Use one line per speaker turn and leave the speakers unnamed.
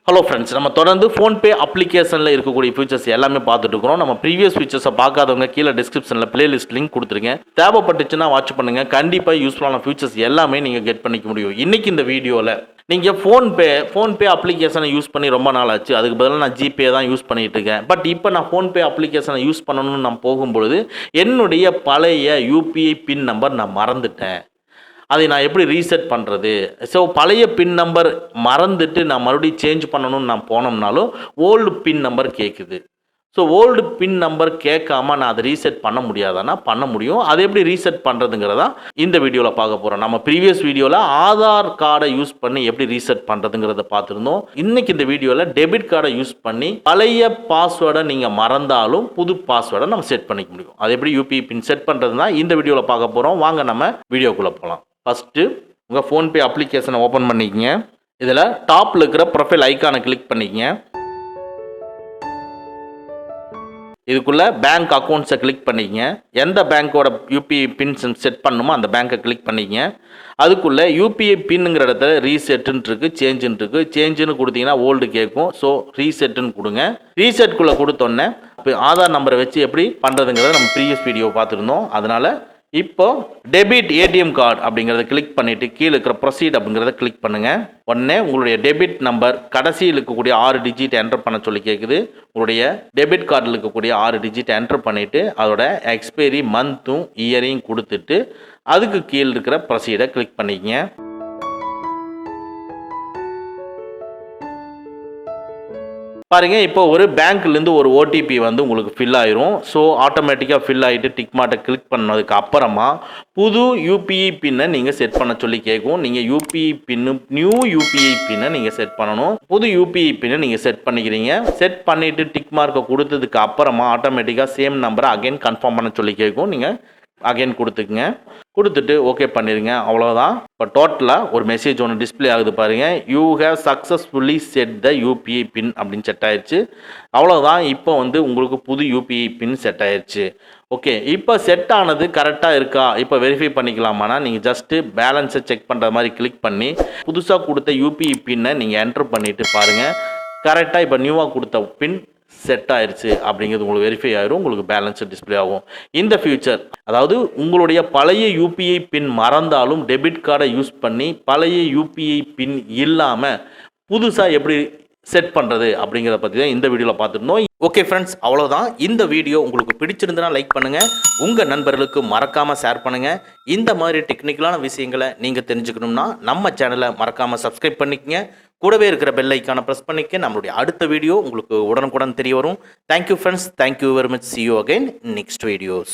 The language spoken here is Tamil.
ஹலோ ஃப்ரெண்ட்ஸ், நம்ம தொடர்ந்து ஃபோன்பே அப்ளிகேஷனில் இருக்கக்கூடிய ஃபீச்சர்ஸ் எல்லாமே பார்த்துட்டு இருக்கிறோம். நம்ம ப்ரீவியஸ் ஃபீச்சர்ஸை பார்க்காதவங்க கீழே டிஸ்கிரிப்ஷனில் பிளேலிஸ்ட் லிங்க் கொடுத்துருங்க. தேவைப்பட்டுச்சுன்னா வாட்ச் பண்ணுங்கள். கண்டிப்பாக யூஸ்ஃபுல்லான ஃபீச்சர்ஸ் எல்லாமே நீங்கள் கெட் பண்ணிக்க முடியும். இன்றைக்கி இந்த வீடியோவில் நீங்கள் ஃபோன்பே அப்ளிகேஷனை யூஸ் பண்ணி ரொம்ப நாள் ஆச்சு. அதுக்கு பதிலாக நான் ஜிபே தான் யூஸ் பண்ணிகிட்டு இருக்கேன். பட் இப்போ நான் ஃபோன்பே அப்ளிகேஷனை யூஸ் பண்ணணும்னு நான் போகும்பொழுது என்னுடைய பழைய யூபிஐ பின் நம்பர் நான் மறந்துட்டேன். அதை நான் எப்படி ரீசெட் பண்ணுறது? ஸோ பழைய பின் நம்பர் மறந்துட்டு நான் மறுபடியும் சேஞ்ச் பண்ணணும்னு நான் போனோம்னாலும் ஓல்டு பின் நம்பர் கேட்குது. ஸோ ஓல்டு பின் நம்பர் கேட்காம நான் அதை ரீசெட் பண்ண முடியாதானா? பண்ண முடியும். அதை எப்படி ரீசெட் பண்ணுறதுங்கிறதா இந்த வீடியோவில் பார்க்க போகிறோம். நம்ம ப்ரீவியஸ் வீடியோவில் ஆதார் கார்டை யூஸ் பண்ணி எப்படி ரீசெட் பண்ணுறதுங்கிறத பார்த்துருந்தோம். இன்றைக்கி இந்த வீடியோவில் டெபிட் கார்டை யூஸ் பண்ணி பழைய பாஸ்வேர்டை நீங்கள் மறந்தாலும் புது பாஸ்வேர்டை நம்ம செட் பண்ணிக்க முடியும். அது எப்படி யூபிஐ பின் செட் பண்ணுறதுனா இந்த வீடியோவில் பார்க்க போகிறோம். வாங்க நம்ம வீடியோக்குள்ளே போகலாம். ஃபஸ்ட்டு உங்கள் ஃபோன்பே அப்ளிகேஷனை ஓப்பன் பண்ணிக்கங்க. இதில் டாப்பில் இருக்கிற ப்ரொஃபைல் ஐக்கானை கிளிக் பண்ணிக்கங்க. இதுக்குள்ளே பேங்க் அக்கௌண்ட்ஸை கிளிக் பண்ணிக்கங்க. எந்த பேங்க்கோட யூபிஐ பின் செட் பண்ணணுமோ அந்த பேங்க்கை கிளிக் பண்ணிக்கங்க. அதுக்குள்ளே யூபிஐ பின்னுங்கிற இடத்துல ரீசெட்டுன்னு இருக்குது, சேஞ்சுன்னு இருக்குது. சேஞ்சுன்னு கொடுத்தீங்கன்னா ஓல்டு கேட்கும். ஸோ ரீசெட்டுன்னு கொடுங்க. ரீசெட்குள்ளே கொடுத்தோன்னே இப்போ ஆதார் நம்பரை வச்சு எப்படி பண்ணுறதுங்கிறத நம்ம ப்ரீவியஸ் வீடியோ பார்த்துருந்தோம். அதனால் இப்போ டெபிட் ஏடிஎம் கார்டு அப்படிங்கிறத கிளிக் பண்ணிவிட்டு கீழே இருக்கிற ப்ரொசீட் அப்படிங்கிறத கிளிக் பண்ணுங்கள். உடனே உங்களுடைய டெபிட் நம்பர் கடைசியில் இருக்கக்கூடிய 6 டிஜிட் என்டர் பண்ண சொல்லி கேட்குது. உங்களுடைய டெபிட் கார்டில் இருக்கக்கூடிய 6 டிஜிட் என்டர் பண்ணிவிட்டு அதோட எக்ஸ்பைரி மந்த்தும் இயரையும் கொடுத்துட்டு அதுக்கு கீழே இருக்கிற ப்ரொசீடை கிளிக் பண்ணிக்கங்க. பாருங்கள், இப்போ ஒரு பேங்க்லேருந்து ஒரு ஓடிபி வந்து உங்களுக்கு ஃபில் ஆயிரும். ஸோ ஆட்டோமேட்டிக்காக ஃபில் ஆகிட்டு டிக் மார்ட்டை கிளிக் பண்ணதுக்கு அப்புறமா புது யூபிஐ பின்னை நீங்கள் செட் பண்ண சொல்லி கேட்கும். நீங்கள் நியூ யூபிஐ பின்னை நீங்கள் செட் பண்ணணும். புது யூபிஐ பின்னை நீங்கள் செட் பண்ணிக்கிறீங்க. செட் பண்ணிவிட்டு டிக் மார்க்கை கொடுத்ததுக்கு அப்புறமா ஆட்டோமேட்டிக்காக சேம் நம்பரை அகைன் கன்ஃபார்ம் பண்ண சொல்லி கேட்கும். நீங்கள் அகைன் கொடுத்துக்குங்க. கொடுத்துட்டு ஓகே பண்ணிடுங்க. அவ்வளோதான். இப்போ டோட்டலாக ஒரு மெசேஜ் ஒன்று டிஸ்பிளே ஆகுது பாருங்கள். You have successfully set the UPI PIN அப்படின்னு செட் ஆயிடுச்சு. அவ்வளோதான். இப்போ வந்து உங்களுக்கு புது யூபிஐ பின் செட் ஆயிடுச்சு. ஓகே, இப்போ செட் ஆனது கரெக்டாக இருக்கா இப்போ வெரிஃபை பண்ணிக்கலாமானா நீங்கள் ஜஸ்ட்டு பேலன்ஸை செக் பண்ணுற மாதிரி கிளிக் பண்ணி புதுசாக கொடுத்த யூபிஐ பின்னை நீங்கள் என்ட்ரு பண்ணிவிட்டு பாருங்கள். கரெக்டாக இப்போ நியூவாக கொடுத்த பின் செட் ஆயிடுச்சு அப்படிங்கிறது உங்களுக்கு வெரிஃபை ஆயிரும். உங்களுக்கு பேலன்ஸ் டிஸ்பிளே ஆகும். இந்த ஃபியூச்சர் அதாவது உங்களுடைய பழைய யூபிஐ பின் மறந்தாலும் டெபிட் கார்டை யூஸ் பண்ணி பழைய யூபிஐ பின் இல்லாமல் புதுசாக எப்படி செட் பண்ணுறது அப்படிங்கிறத பற்றி தான் இந்த வீடியோவில் பார்த்துருந்தோம். ஓகே ஃப்ரெண்ட்ஸ், அவ்வளோதான். இந்த வீடியோ உங்களுக்கு பிடிச்சிருந்தனா லைக் பண்ணுங்கள். உங்கள் நண்பர்களுக்கு மறக்காமல் ஷேர் பண்ணுங்கள். இந்த மாதிரி டெக்னிக்கலான விஷயங்களை நீங்கள் தெரிஞ்சுக்கணும்னா நம்ம சேனலை மறக்காமல் சப்ஸ்கிரைப் பண்ணிக்கங்க. கூடவே இருக்கிற பெல் ஐக்கானை ப்ரெஸ் பண்ணிக்க. நம்மளுடைய அடுத்த வீடியோ உங்களுக்கு உடனுக்குடன் தெரிய வரும். Thank you friends. Thank you very much. See you again in next videos.